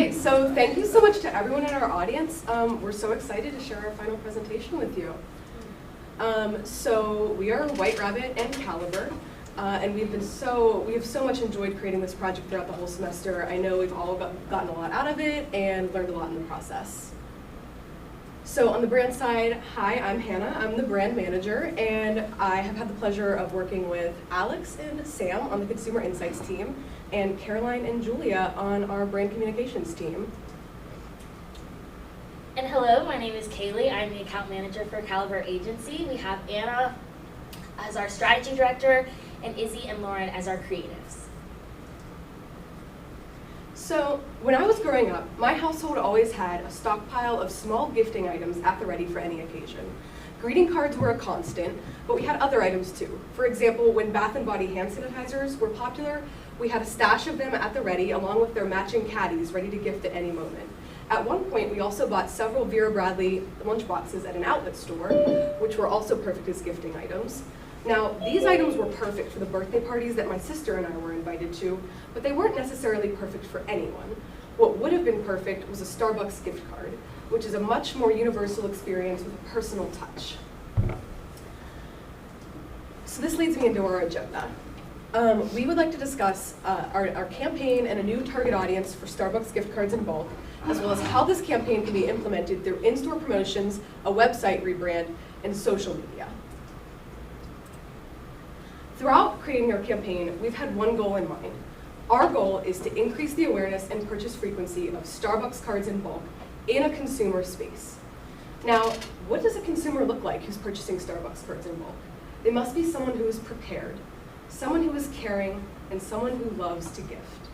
Okay, so thank you so much to everyone in our audience. We're so excited to share our final presentation with you. So we are White Rabbit and Caliber, and we have so much enjoyed creating this project throughout the whole semester. I know we've all gotten a lot out of it and learned a lot in the process. So on the brand side, hi, I'm Hannah. I'm the brand manager, and I have had the pleasure of working with Alex and Sam on the consumer insights team, and Caroline and Julia on our brand communications team. And hello, my name is Kaylee. I'm the account manager for Caliber Agency. We have Anna as our strategy director and Izzy and Lauren as our creatives. So when I was growing up, my household always had a stockpile of small gifting items at the ready for any occasion. Greeting cards were a constant, but we had other items too. For example, when Bath & Body hand sanitizers were popular, we had a stash of them at the ready along with their matching caddies ready to gift at any moment. At one point, we also bought several Vera Bradley lunchboxes at an outlet store, which were also perfect as gifting items. Now, these items were perfect for the birthday parties that my sister and I were invited to, but they weren't necessarily perfect for anyone. What would have been perfect was a Starbucks gift card, which is a much more universal experience with a personal touch. So this leads me into our agenda. We would like to discuss our campaign and a new target audience for Starbucks gift cards in bulk, as well as how this campaign can be implemented through in-store promotions, a website rebrand, and social media. Throughout creating our campaign, we've had one goal in mind. Our goal is to increase the awareness and purchase frequency of Starbucks cards in bulk in a consumer space. Now, what does a consumer look like who's purchasing Starbucks cards in bulk? They must be someone who is prepared, someone who is caring, and someone who loves to gift.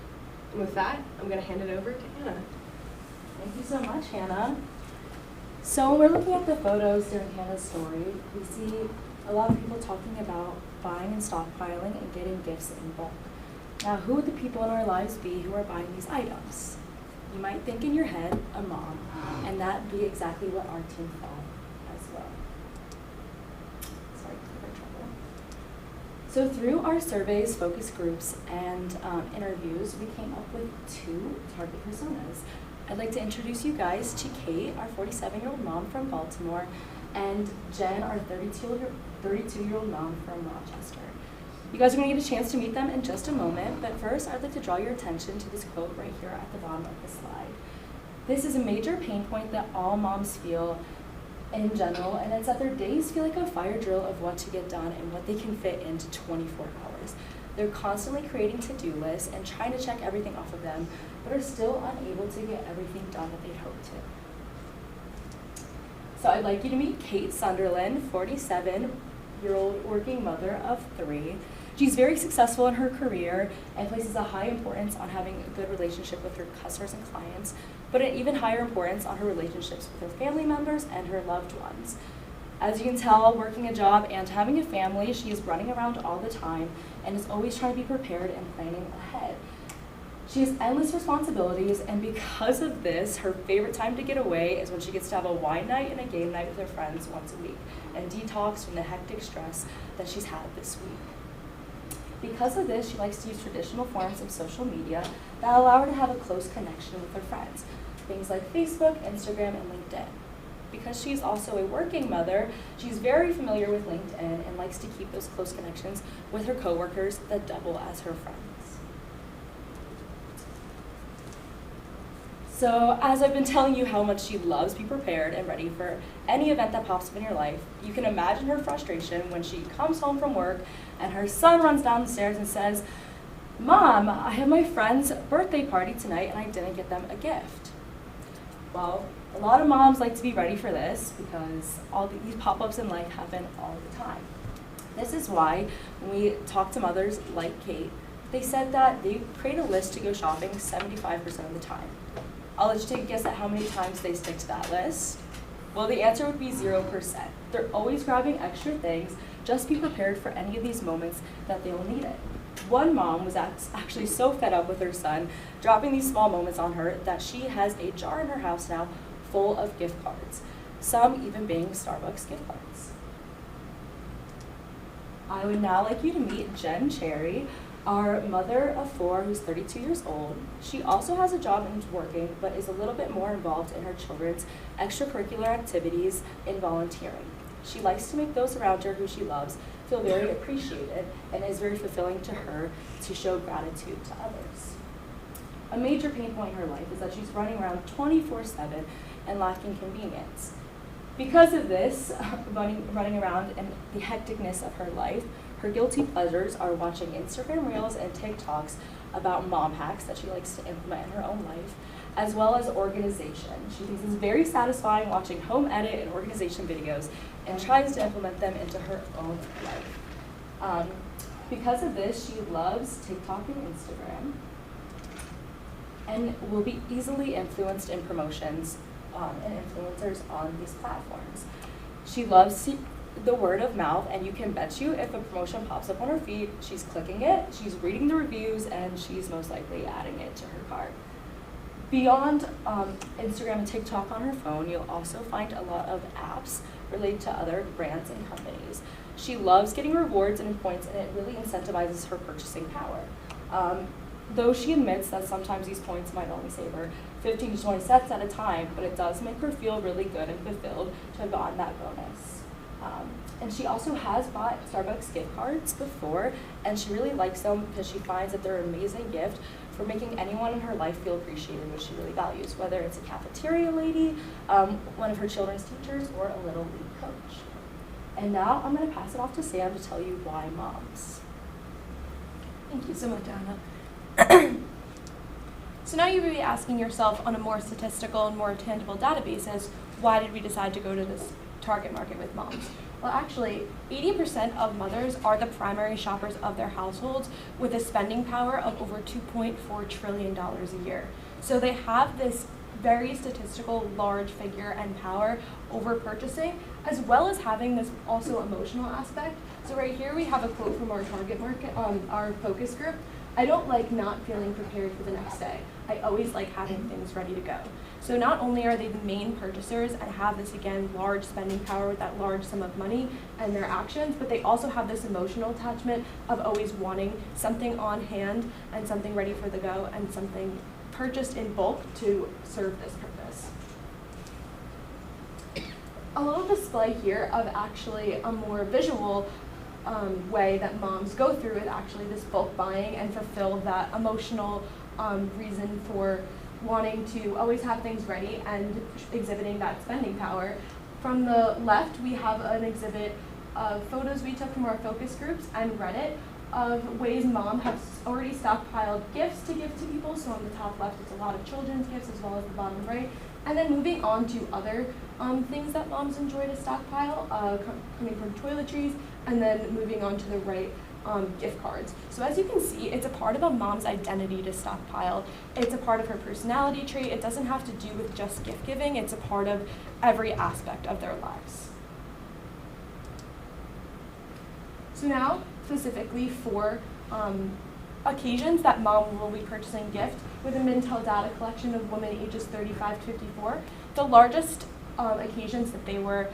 And with that, I'm going to hand it over to Anna. Thank you so much, Hannah. So when we're looking at the photos during Hannah's story, we see a lot of people talking about buying and stockpiling and getting gifts in bulk. Now, who would the people in our lives be who are buying these items? You might think in your head, a mom, and that'd be exactly what our team thought as well. Sorry for trouble. So through our surveys, focus groups, and interviews, we came up with two target personas. I'd like to introduce you guys to Kate, our 47-year-old mom from Baltimore, and Jen, our 32-year-old mom from Rochester. You guys are going to get a chance to meet them in just a moment, but first I'd like to draw your attention to this quote right here at the bottom of the slide. This is a major pain point that all moms feel in general, and it's that their days feel like a fire drill of what to get done and what they can fit into 24 hours. They're constantly creating to-do lists and trying to check everything off of them, but are still unable to get everything done that they'd hoped to. So I'd like you to meet Kate Sunderland, 47-year-old working mother of 3. She's very successful in her career and places a high importance on having a good relationship with her customers and clients, but an even higher importance on her relationships with her family members and her loved ones. As you can tell, working a job and having a family, she is running around all the time and is always trying to be prepared and planning ahead. She has endless responsibilities, and because of this, her favorite time to get away is when she gets to have a wine night and a game night with her friends once a week and detox from the hectic stress that she's had this week. Because of this, she likes to use traditional forms of social media that allow her to have a close connection with her friends, things like Facebook, Instagram, and LinkedIn. Because she's also a working mother, she's very familiar with LinkedIn and likes to keep those close connections with her coworkers that double as her friends. So as I've been telling you how much she loves to be prepared and ready for any event that pops up in your life, you can imagine her frustration when she comes home from work and her son runs down the stairs and says, "Mom, I have my friend's birthday party tonight and I didn't get them a gift." Well, a lot of moms like to be ready for this because all these pop-ups in life happen all the time. This is why when we talk to mothers like Kate, they said that they create a list to go shopping 75% of the time. I'll let you take a guess at how many times they stick to that list. Well, the answer would be 0%. They're always grabbing extra things. Just be prepared for any of these moments that they will need it. One mom was actually so fed up with her son dropping these small moments on her that she has a jar in her house now full of gift cards, some even being Starbucks gift cards. I would now like you to meet Jen Cherry, our mother of 4 who's 32 years old. She also has a job and is working, but is a little bit more involved in her children's extracurricular activities and volunteering. She likes to make those around her who she loves feel very appreciated, and is very fulfilling to her to show gratitude to others. A major pain point in her life is that she's running around 24/7 and lacking convenience. Because of this, running around and the hecticness of her life, her guilty pleasures are watching Instagram Reels and TikToks about mom hacks that she likes to implement in her own life, as well as organization. She thinks it's very satisfying watching home edit and organization videos and tries to implement them into her own life. Because of this, she loves TikTok and Instagram and will be easily influenced in promotions and influencers on these platforms. She loves the word of mouth, and you can bet you if a promotion pops up on her feed, she's clicking it, she's reading the reviews, and she's most likely adding it to her cart. Beyond Instagram and TikTok on her phone, you'll also find a lot of apps related to other brands and companies. She loves getting rewards and points, and it really incentivizes her purchasing power. Though she admits that sometimes these points might only save her 15 to 20 cents at a time, but it does make her feel really good and fulfilled to have gotten that bonus. And she also has bought Starbucks gift cards before, and she really likes them because she finds that they're an amazing gift for making anyone in her life feel appreciated, which she really values, whether it's a cafeteria lady, one of her children's teachers, or a Little League coach. And now I'm going to pass it off to Sam to tell you why moms. Thank you so much, Anna. So now you may be asking yourself on a more statistical and more tangible data basis, why did we decide to go to this target market with moms? Well, actually, 80% of mothers are the primary shoppers of their households with a spending power of over $2.4 trillion a year. So they have this very statistical large figure and power over purchasing, as well as having this also emotional aspect. So right here we have a quote from our target market, our focus group. I don't like not feeling prepared for the next day. I always like having things ready to go. So not only are they the main purchasers and have this, again, large spending power with that large sum of money and their actions, but they also have this emotional attachment of always wanting something on hand and something ready for the go and something purchased in bulk to serve this purpose. A little display here of actually a more visual way that moms go through with actually this bulk buying and fulfill that emotional reason for wanting to always have things ready and exhibiting that spending power. From the left, we have an exhibit of photos we took from our focus groups and Reddit of ways mom has already stockpiled gifts to give to people. So on the top left, it's a lot of children's gifts, as well as the bottom right. And then moving on to other things that moms enjoy to stockpile, coming from toiletries, and then moving on to the right, gift cards. So as you can see, it's a part of a mom's identity to stockpile. It's a part of her personality trait. It doesn't have to do with just gift giving. It's a part of every aspect of their lives. So now, specifically for occasions that mom will be purchasing gift with a Mintel data collection of women ages 35 to 54, the largest occasions that they were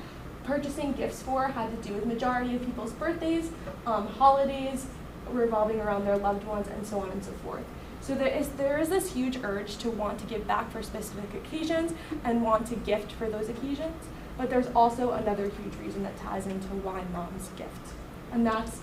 purchasing gifts for had to do with majority of people's birthdays, holidays revolving around their loved ones, and so on and so forth. So there is this huge urge to want to give back for specific occasions and want to gift for those occasions, but there's also another huge reason that ties into why moms gift, and that's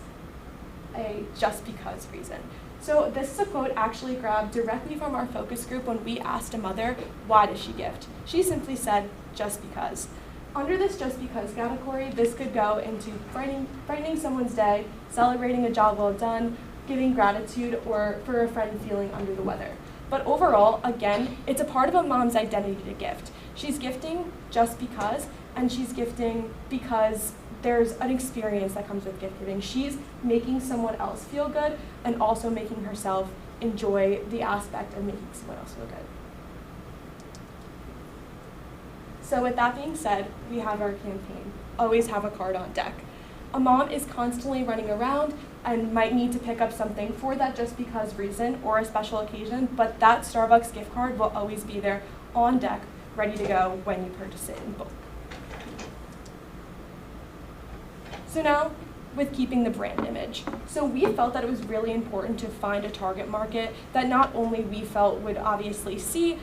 a just because reason. So this is a quote actually grabbed directly from our focus group when we asked a mother, why does she gift? She simply said, just because. Under this just because category, this could go into brightening someone's day, celebrating a job well done, giving gratitude, or for a friend feeling under the weather. But overall, again, it's a part of a mom's identity to gift. She's gifting just because, and she's gifting because there's an experience that comes with gift giving. She's making someone else feel good and also making herself enjoy the aspect of making someone else feel good. So with that being said, we have our campaign, always have a card on deck. A mom is constantly running around and might need to pick up something for that just because reason or a special occasion, but that Starbucks gift card will always be there on deck, ready to go when you purchase it in bulk. So now, with keeping the brand image. So we felt that it was really important to find a target market that not only we felt would obviously see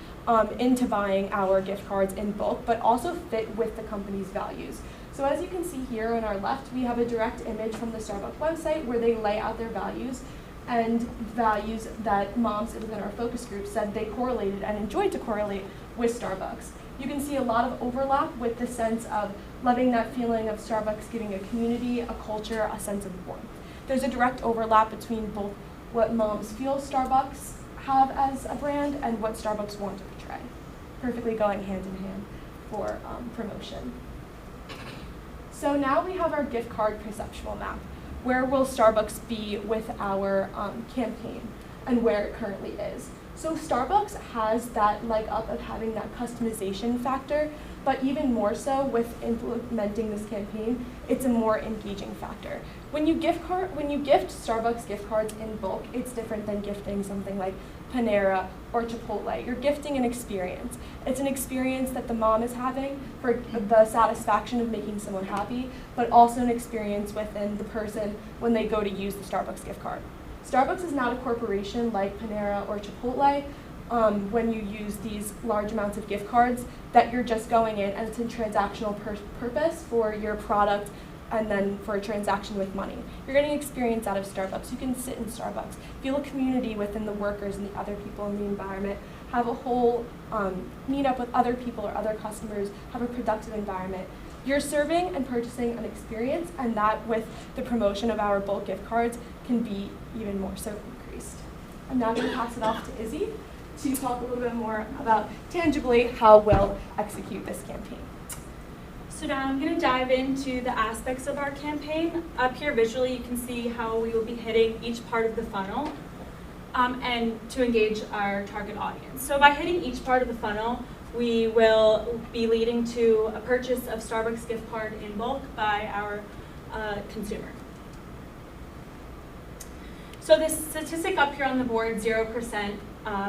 into buying our gift cards in bulk, but also fit with the company's values. So as you can see here on our left, we have a direct image from the Starbucks website where they lay out their values and values that moms within our focus group said they correlated and enjoyed to correlate with Starbucks. You can see a lot of overlap with the sense of loving that feeling of Starbucks giving a community, a culture, a sense of warmth. There's a direct overlap between both what moms feel Starbucks have as a brand and what Starbucks want to portray, perfectly going hand in hand for promotion. So now we have our gift card perceptual map. Where will Starbucks be with our campaign and where it currently is? So Starbucks has that leg up of having that customization factor, but even more so with implementing this campaign, it's a more engaging factor. When you gift Starbucks gift cards in bulk, it's different than gifting something like Panera or Chipotle. You're gifting an experience. It's an experience that the mom is having for the satisfaction of making someone happy, but also an experience within the person when they go to use the Starbucks gift card. Starbucks is not a corporation like Panera or Chipotle when you use these large amounts of gift cards that you're just going in and it's a transactional purpose for your product and then for a transaction with money. You're getting experience out of Starbucks. You can sit in Starbucks, feel a community within the workers and the other people in the environment, have a whole meet up with other people or other customers, have a productive environment. You're serving and purchasing an experience, and that with the promotion of our bulk gift cards can be even more so increased. I'm now going to pass it off to Izzy to talk a little bit more about tangibly how we'll execute this campaign. So now I'm going to dive into the aspects of our campaign. Up here visually you can see how we will be hitting each part of the funnel and to engage our target audience. So by hitting each part of the funnel, we will be leading to a purchase of Starbucks gift card in bulk by our consumer. So this statistic up here on the board, 0%,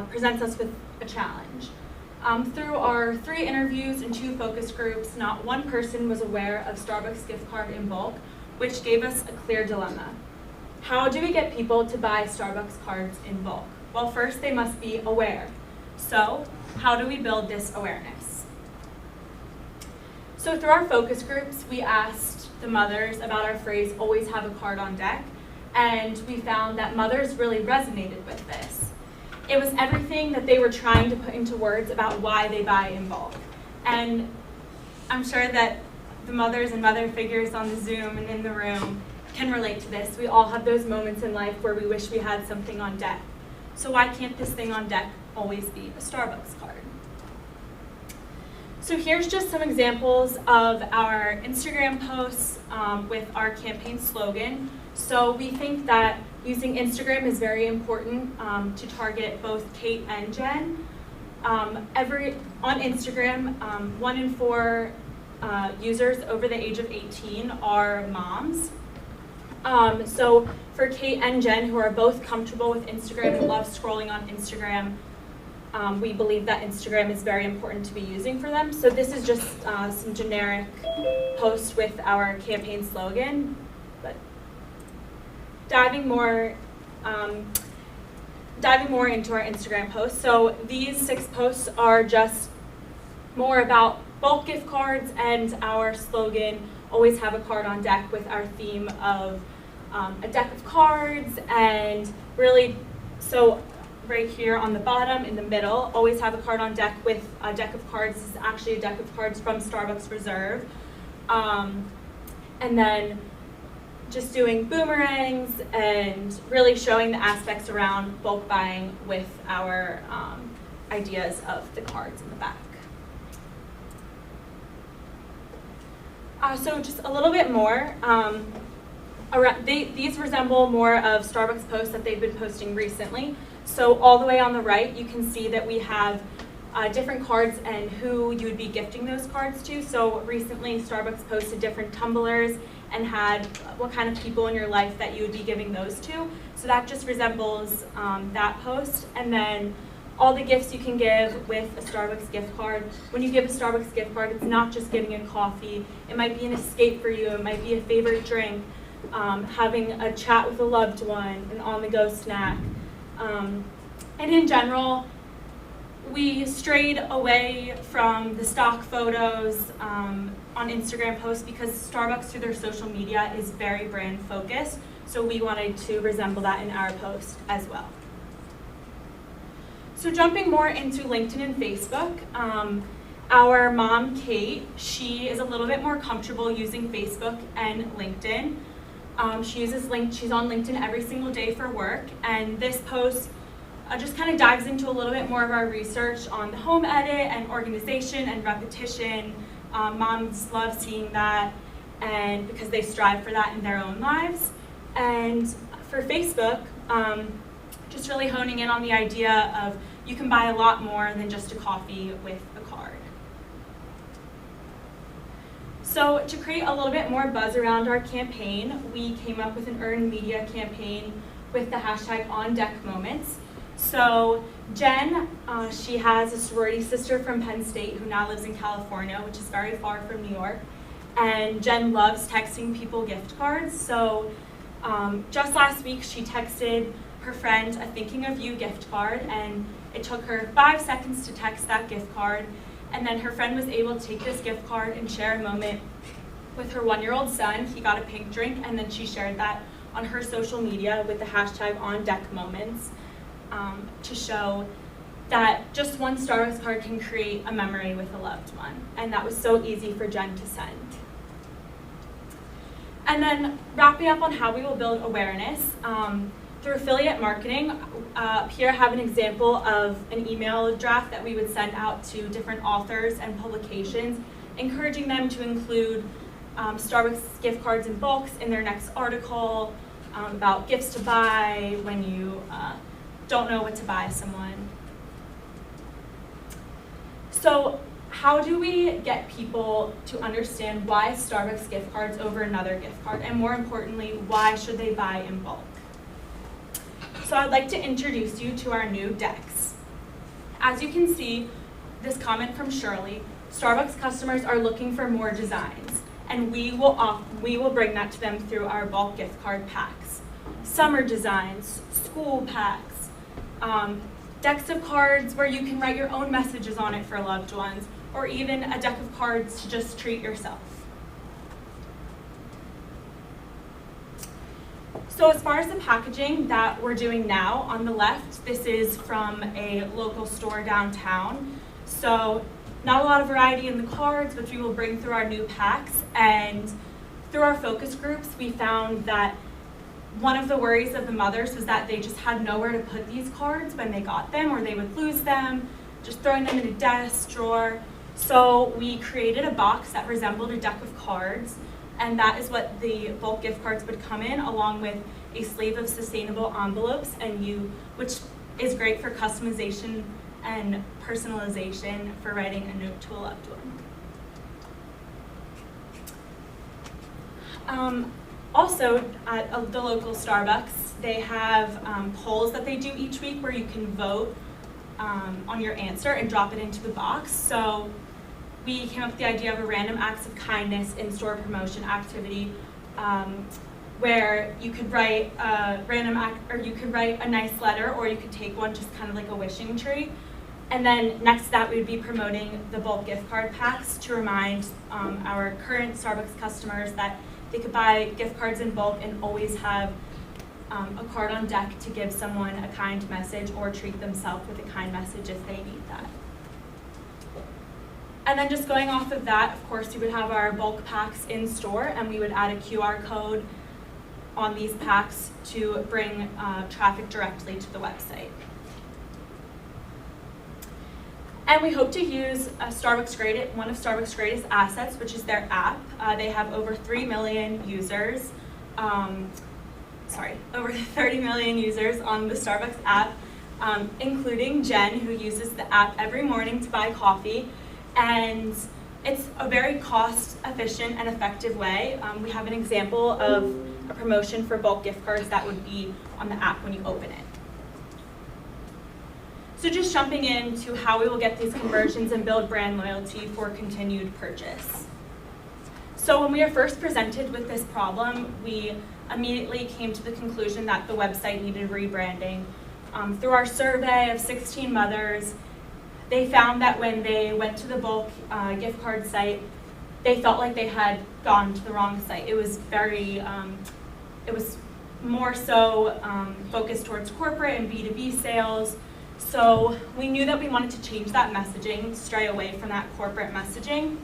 presents us with a challenge. Through our 3 interviews and 2 focus groups, not one person was aware of Starbucks gift card in bulk, which gave us a clear dilemma. How do we get people to buy Starbucks cards in bulk? Well, first they must be aware. So, how do we build this awareness? So through our focus groups, we asked the mothers about our phrase, always have a card on deck, and we found that mothers really resonated with this. It was everything that they were trying to put into words about why they buy in bulk. And I'm sure that the mothers and mother figures on the Zoom and in the room can relate to this. We all have those moments in life where we wish we had something on deck. So why can't this thing on deck always be a Starbucks card? So here's just some examples of our Instagram posts with our campaign slogan. So we think that using Instagram is very important to target both Kate and Jen. On Instagram, 1 in 4 users over the age of 18 are moms. So for Kate and Jen, who are both comfortable with Instagram and love scrolling on Instagram, we believe that Instagram is very important to be using for them. So this is just some generic posts with our campaign slogan. But diving more into our Instagram posts. So these 6 posts are just more about bulk gift cards and our slogan, always have a card on deck, with our theme of a deck of cards, and really, so right here on the bottom in the middle, always have a card on deck with a deck of cards. This is actually a deck of cards from Starbucks Reserve. And then just doing boomerangs and really showing the aspects around bulk buying with our ideas of the cards in the back. So just a little bit more. These resemble more of Starbucks posts that they've been posting recently. So all the way on the right, you can see that we have different cards and who you would be gifting those cards to. So recently, Starbucks posted different tumblers and had what kind of people in your life that you would be giving those to. So that just resembles that post. And then all the gifts you can give with a Starbucks gift card. When you give a Starbucks gift card, it's not just getting a coffee. It might be an escape for you. It might be a favorite drink. having a chat with a loved one, an on-the-go snack. And in general, we strayed away from the stock photos on Instagram posts because Starbucks, through their social media, is very brand focused. So we wanted to resemble that in our post as well. So jumping more into LinkedIn and Facebook, our mom, Kate, she is a little bit more comfortable using Facebook and LinkedIn. She's on LinkedIn every single day for work, and this post just kind of dives into a little bit more of our research on the home edit and organization and repetition. Moms love seeing that, and because they strive for that in their own lives. And for Facebook, just really honing in on the idea of you can buy a lot more than just a coffee with a card. So to create a little bit more buzz around our campaign, we came up with an earned media campaign with the hashtag #OnDeckMoments. So Jen, she has a sorority sister from Penn State who now lives in California, which is very far from New York. And Jen loves texting people gift cards. So just last week, she texted her friend a thinking of you gift card, and it took her 5 seconds to text that gift card. And then her friend was able to take this gift card and share a moment with her 1-year-old son. He got a pink drink, and then she shared that on her social media with the hashtag #OnDeckMoments to show that just one Starbucks card can create a memory with a loved one. And that was so easy for Jen to send. And then wrapping up on how we will build awareness. Through affiliate marketing, here I have an example of an email draft that we would send out to different authors and publications, encouraging them to include Starbucks gift cards in bulks in their next article, about gifts to buy when you don't know what to buy someone. So how do we get people to understand why Starbucks gift cards over another gift card? And more importantly, why should they buy in bulk? So I'd like to introduce you to our new decks. As you can see, this comment from Shirley, Starbucks customers are looking for more designs, and we will bring that to them through our bulk gift card packs. Summer designs, school packs, decks of cards where you can write your own messages on it for loved ones, or even a deck of cards to just treat yourself. So as far as the packaging that we're doing now, on the left, this is from a local store downtown. So not a lot of variety in the cards, which we will bring through our new packs. And through our focus groups, we found that one of the worries of the mothers was that they just had nowhere to put these cards when they got them, or they would lose them, just throwing them in a desk drawer. So we created a box that resembled a deck of cards, and that is what the bulk gift cards would come in, along with a sleeve of sustainable envelopes, which is great for customization and personalization for writing a note to a loved one. Also, at the local Starbucks, they have polls that they do each week where you can vote on your answer and drop it into the box. So we came up with the idea of a random acts of kindness in-store promotion activity where you could write a random act, or you could write a nice letter, or you could take one just kind of like a wishing tree. And then next to that, we would be promoting the bulk gift card packs to remind our current Starbucks customers that they could buy gift cards in bulk and always have a card on deck to give someone a kind message or treat themselves with a kind message if they need that. And then just going off of that, of course, we would have our bulk packs in store, and we would add a QR code on these packs to bring traffic directly to the website. And we hope to use one of Starbucks' greatest assets, which is their app. They have over 3 million users, over 30 million users on the Starbucks app, including Jen, who uses the app every morning to buy coffee. And it's a very cost-efficient and effective way. We have an example of a promotion for bulk gift cards that would be on the app when you open it. So just jumping into how we will get these conversions and build brand loyalty for continued purchase. So when we are first presented with this problem, we immediately came to the conclusion that the website needed rebranding. Through our survey of 16 mothers, they found that when they went to the bulk gift card site, they felt like they had gone to the wrong site. It was it was more so focused towards corporate and B2B sales. So we knew that we wanted to change that messaging, stray away from that corporate messaging.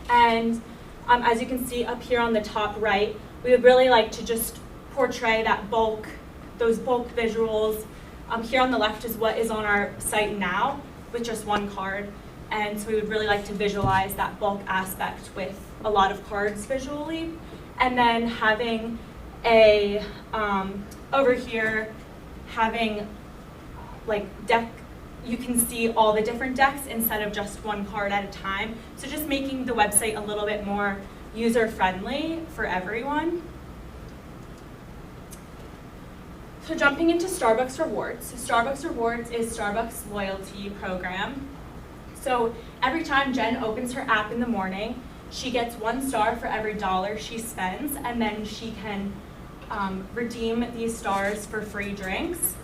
And as you can see up here on the top right, we would really like to just portray that those bulk visuals. Here on the left is what is on our site now with just one card. And so we would really like to visualize that bulk aspect with a lot of cards visually. And then having over here, having like deck, you can see all the different decks instead of just one card at a time. So just making the website a little bit more user-friendly for everyone. So jumping into Starbucks Rewards. So Starbucks Rewards is Starbucks' loyalty program. So every time Jen opens her app in the morning, she gets 1 star for every $1 she spends, and then she can redeem these stars for free drinks.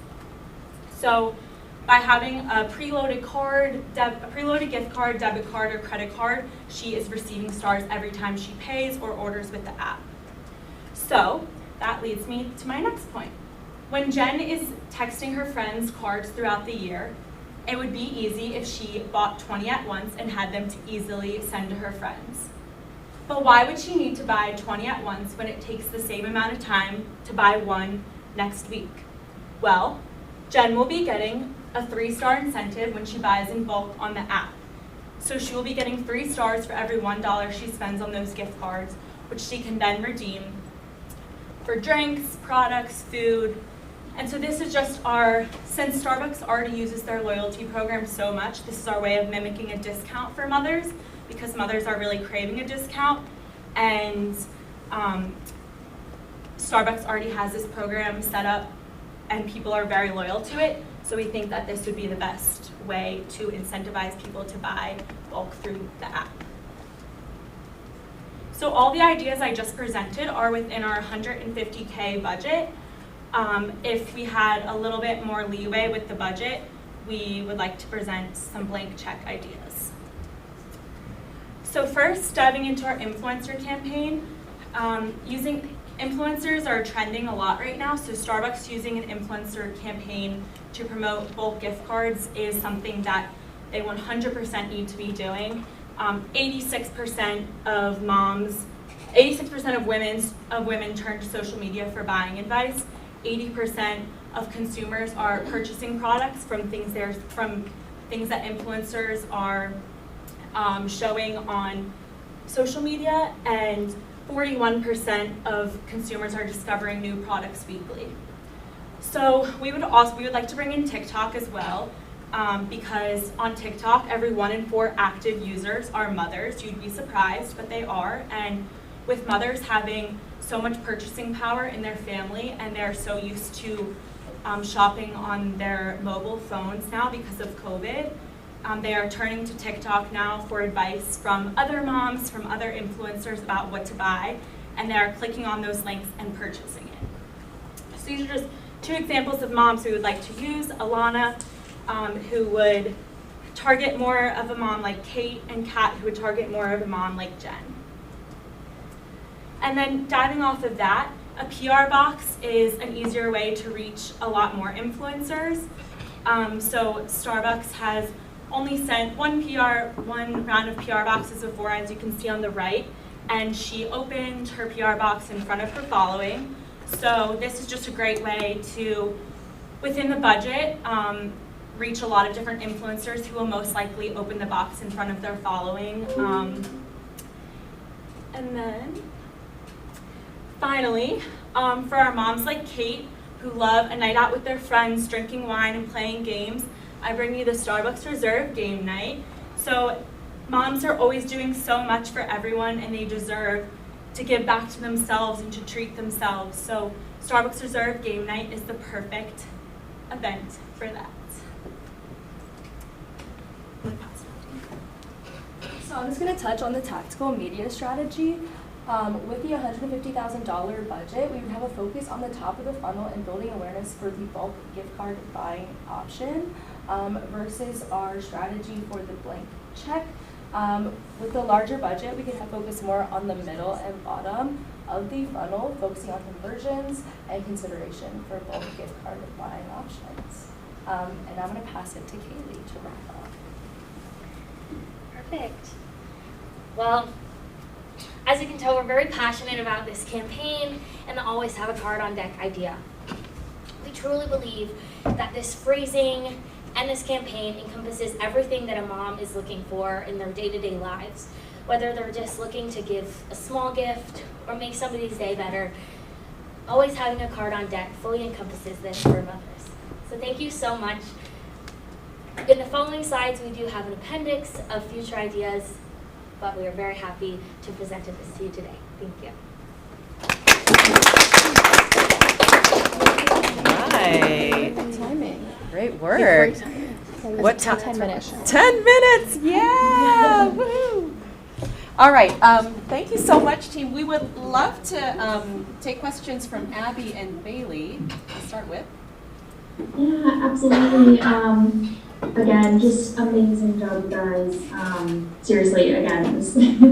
So by having a preloaded gift card, debit card, or credit card, she is receiving stars every time she pays or orders with the app. So that leads me to my next point. When Jen is texting her friends cards throughout the year, it would be easy if she bought 20 at once and had them to easily send to her friends. But why would she need to buy 20 at once when it takes the same amount of time to buy one next week? Well, Jen will be getting a 3-star incentive when she buys in bulk on the app. So she will be getting 3 stars for every $1 she spends on those gift cards, which she can then redeem for drinks, products, food. And so this is just since Starbucks already uses their loyalty program so much, this is our way of mimicking a discount for mothers, because mothers are really craving a discount. And Starbucks already has this program set up and people are very loyal to it. So we think that this would be the best way to incentivize people to buy bulk through the app. So all the ideas I just presented are within our $150K budget. If we had a little bit more leeway with the budget, we would like to present some blank check ideas. So first, diving into our influencer campaign, influencers are trending a lot right now, so Starbucks using an influencer campaign to promote bulk gift cards is something that they 100% need to be doing. 86% of women turn to social media for buying advice. 80% of consumers are purchasing products from things that influencers are showing on social media, and 41% of consumers are discovering new products weekly. So we would like to bring in TikTok as well, because on TikTok, every 1 in 4 active users are mothers. You'd be surprised, but they are. And with mothers having so much purchasing power in their family, and they're so used to shopping on their mobile phones now because of COVID, they are turning to TikTok now for advice from other moms, from other influencers about what to buy, and they are clicking on those links and purchasing it. So these are just 2 examples of moms who would like to use. Alana, who would target more of a mom like Kate, and Kat, who would target more of a mom like Jen. And then diving off of that, a PR box is an easier way to reach a lot more influencers. So Starbucks has only sent one round of PR boxes before, as you can see on the right, and she opened her PR box in front of her following. So this is just a great way to, within the budget, reach a lot of different influencers who will most likely open the box in front of their following. And then, finally, for our moms like Kate, who love a night out with their friends, drinking wine and playing games, I bring you the Starbucks Reserve Game Night. So moms are always doing so much for everyone, and they deserve to give back to themselves and to treat themselves. So Starbucks Reserve Game Night is the perfect event for that. So I'm just going to touch on the tactical media strategy. With the $150,000 budget, we would have a focus on the top of the funnel and building awareness for the bulk gift card buying option versus our strategy for the blank check. With the larger budget, we could have focus more on the middle and bottom of the funnel, focusing on conversions and consideration for bulk gift card buying options. And I'm going to pass it to Kaylee to wrap up. Perfect. Well, as you can tell, we're very passionate about this campaign and the Always Have a Card on Deck idea. We truly believe that this phrasing and this campaign encompasses everything that a mom is looking for in their day-to-day lives. Whether they're just looking to give a small gift or make somebody's day better, always having a card on deck fully encompasses this for mothers. So thank you so much. In the following slides, we do have an appendix of future ideas, but we are very happy to present this to you today. Thank you. Right. Timing. Great work. What time? 10 minutes. 10 minutes. Yeah. Woohoo. All right. Thank you so much, team. We would love to take questions from Abby and Bailey to start with. Yeah, absolutely. Again, just amazing job, guys. Seriously, again,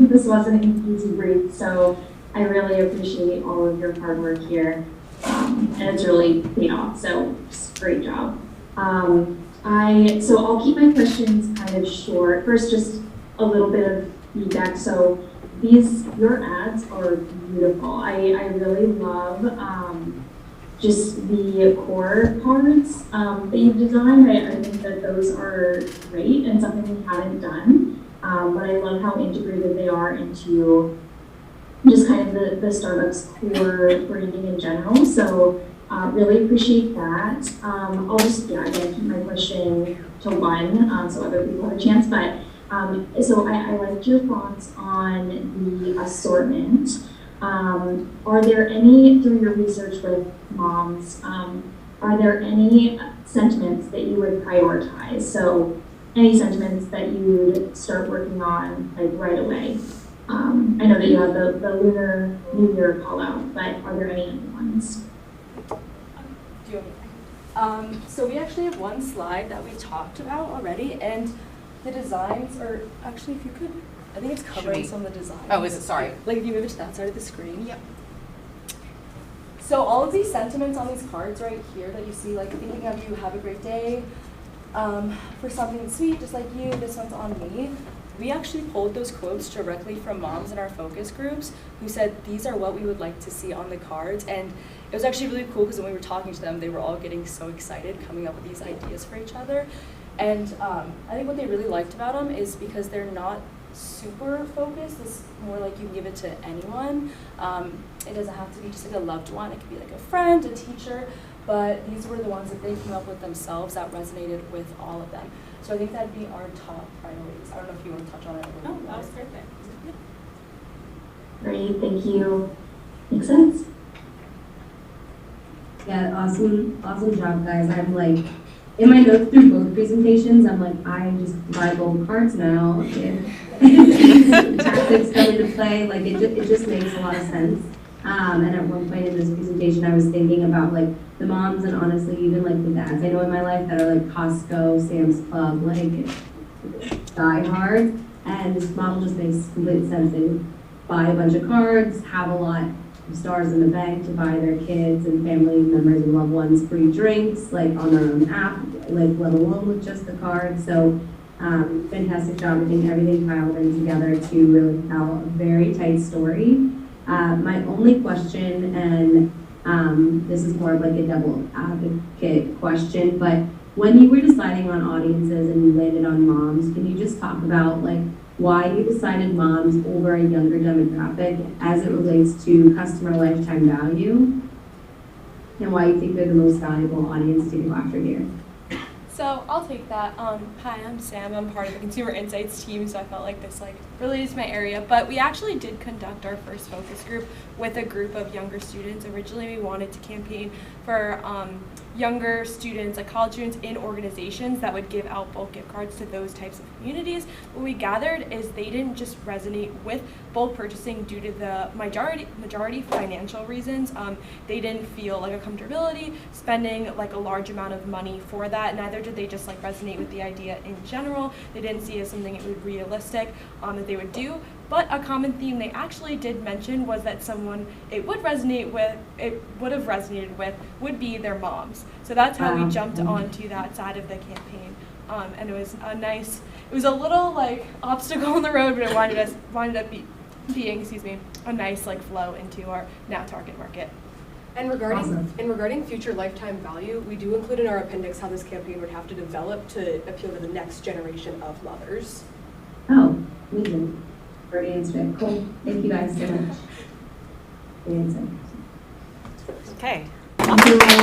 this wasn't an easy brief, so I really appreciate all of your hard work here, and it's really paid off. So, just great job. So I'll keep my questions kind of short. First, just a little bit of feedback. So, your ads are beautiful. I really love. Just the core cards that you've designed. I think that those are great and something we haven't done. But I love how integrated they are into just kind of the Starbucks core branding in general. So really appreciate that. I'll just, again, keep my question to one so other people have a chance. But so I liked your thoughts on the assortment. Are there any, through your research with moms, are there any sentiments that you would prioritize? So any sentiments that you would start working on like right away? I know that you have the Lunar New Year call out, but are there any other ones? Do you want me? So we actually have one slide that we talked about already, and the designs are, actually, if you could, I think it's covering some of the designs. Oh, is it? Sorry. Like if you move it to that side of the screen. Yep. So all of these sentiments on these cards right here that you see, like thinking of you, have a great day, for something sweet, just like you, this one's on me. We actually pulled those quotes directly from moms in our focus groups who said these are what we would like to see on the cards. And it was actually really cool because when we were talking to them, they were all getting so excited coming up with these ideas for each other. And I think what they really liked about them is because they're not super focused. It's more like you can give it to anyone. It doesn't have to be just like a loved one. It could be like a friend, a teacher, but these were the ones that they came up with themselves that resonated with all of them. So I think that'd be our top priorities. I don't know if you want to touch on it a little Oh, bit. that was perfect. Great, thank you. Makes sense? Yeah, awesome job, guys. I'm like, in my notes through both presentations, I'm like, I just buy gold cards now. Tactics come into play, like it just makes a lot of sense. And at one point in this presentation, I was thinking about like the moms and honestly even like the dads I know in my life that are like Costco, Sam's Club, like die hard. And this model just makes complete sense. They buy a bunch of cards, have a lot of stars in the bank to buy their kids and family members and loved ones free drinks, like on their own app, like let alone with just the card. So fantastic job. I think everything piled in together to really tell a very tight story. My only question, and this is more of like a devil advocate question, but when you were deciding on audiences and you landed on moms, can you just talk about like why you decided moms over a younger demographic as it relates to customer lifetime value, and why you think they're the most valuable audience to go after here? So I'll take that. Hi, I'm Sam. I'm part of the Consumer Insights team, so I felt like this related to my area. But we actually did conduct our first focus group with a group of younger students. Originally, we wanted to campaign for younger students, like college students in organizations that would give out bulk gift cards to those types of communities, what we gathered is they didn't just resonate with bulk purchasing due to the majority financial reasons. They didn't feel like a comfortability spending like a large amount of money for that. Neither did they just like resonate with the idea in general. They didn't see it as something it would realistic that they would do. But a common theme they actually did mention was that someone it would have resonated with would be their moms. So that's how we jumped onto that side of the campaign. And it was a little like obstacle in the road, but it wound up being a nice like flow into our now target market. And regarding Awesome. regarding future lifetime value, we do include in our appendix how this campaign would have to develop to appeal to the next generation of mothers. Oh, amazing. Already answered it. Cool. Thank you guys so much. Good answer. Okay. Thank you.